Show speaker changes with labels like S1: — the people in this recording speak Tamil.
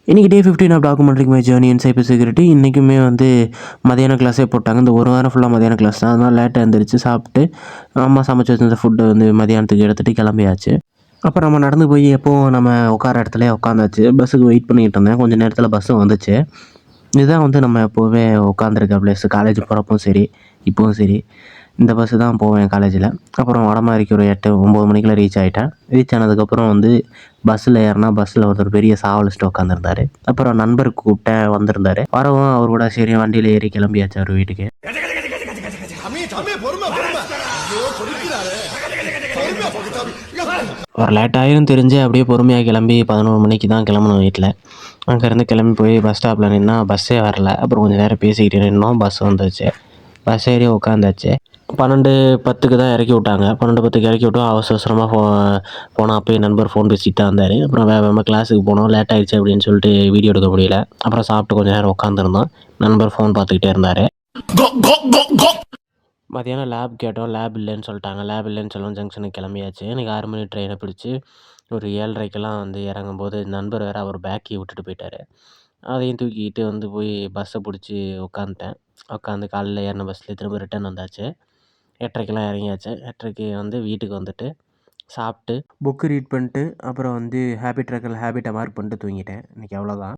S1: இன்றைக்கி day 15 of documentary my journey in cyber security. இன்றைக்குமே வந்து மதியான கிளாஸே போட்டாங்க. இந்த ஒரு வாரம் ஃபுல்லாக மதியான கிளாஸ் தான். அதனால் லேட்டாக எழுந்திரிச்சு சாப்பிட்டு அம்மா சமைச்சு வச்சிருந்த ஃபுட்டை வந்து மதியானத்துக்கு எடுத்துகிட்டு கிளம்பியாச்சு. அப்புறம் நம்ம நடந்து போய் எப்போவும் நம்ம உட்கார இடத்துலயே உட்காந்தாச்சு. பஸ்ஸுக்கு வெயிட் பண்ணிக்கிட்டு இருந்தேன். கொஞ்சம் நேரத்தில் பஸ்ஸும் வந்துச்சு. இதுதான் வந்து நம்ம எப்போவுமே உட்காந்துருக்க ப்ளேஸு. காலேஜ் போகிறப்பவும் சரி, இப்போவும் சரி, இந்த பஸ்ஸு தான் போவேன் காலேஜில். அப்புறம் வடமாரிக்கு ஒரு 8, 9 மணிக்கெலாம் ரீச் ஆகிட்டேன். ரீச் ஆனதுக்கப்புறம் வந்து பஸ்ஸில் ஏறினா பஸ்ஸில் ஒருத்தர் பெரிய சாவலிஸ்ட்டு உட்காந்துருந்தாரு. அப்புறம் நண்பர் கூப்பிட்டேன், வந்திருந்தார். வரவும் அவர் கூட சரி வண்டியில் ஏறி கிளம்பியாச்சு அவர் வீட்டுக்கு. ஒரு லேட்டாகியும் தெரிஞ்சு அப்படியே பொறுமையாக கிளம்பி 11 மணிக்கு தான் கிளம்பணும் வீட்டில். அங்கேருந்து கிளம்பி போய் பஸ் ஸ்டாப்பில் நின்னா பஸ்ஸே வரல. அப்புறம் கொஞ்சம் நேரம் பேசிக்கிட்டு நின்னோம். பஸ் வந்துச்சு. பஸ் ஏறி உட்காந்தாச்சு. 12:10க்கு தான் இறக்கி விட்டாங்க. 12:10க்கு இறக்கி விட்டோம். அவசர அவசரமாக போனால் அப்போயே நண்பர் ஃபோன் பேசிட்டு தான் இருந்தார். அப்புறம் வேகமாக கிளாஸுக்கு போனோம். லேட் ஆகிடுச்சு அப்படின்னு சொல்லிட்டு வீடியோ எடுக்க முடியல. அப்புறம் சாப்பிட்டு கொஞ்சம் நேரம் உட்காந்துருந்தோம். நண்பர் ஃபோன் பார்த்துக்கிட்டே இருந்தார். மதியானம் லேப் கேட்டோம். லேப் இல்லைன்னு சொல்லிட்டாங்க. லேப் இல்லைன்னு சொல்லவும் ஜங்ஷனுக்கு கிளம்பியாச்சு. எனக்கு 6 மணி ட்ரெயினை பிடிச்சி ஒரு 7:30க்கெல்லாம் வந்து இறங்கும்போது நண்பர் வேறு அவர் பேக்கையை விட்டுட்டு போயிட்டார். அதையும் தூக்கிக்கிட்டு வந்து போய் பஸ்ஸை பிடிச்சி உட்காந்துட்டேன். உட்காந்து காலையில் ஏறின பஸ்ஸில் திரும்ப ரிட்டன் வந்தாச்சு. 8:30க்கெல்லாம் இறங்கியாச்சு. 8:30க்கு வந்து வீட்டுக்கு வந்துட்டு சாப்பிட்டு புக்கு ரீட் பண்ணிட்டு அப்புறம் வந்து ஹேபிட் ட்ராக்கரில் ஹேபிட்டை மார்க் பண்ணிட்டு தூங்கிட்டேன். இன்றைக்கி அவ்வளோதான்.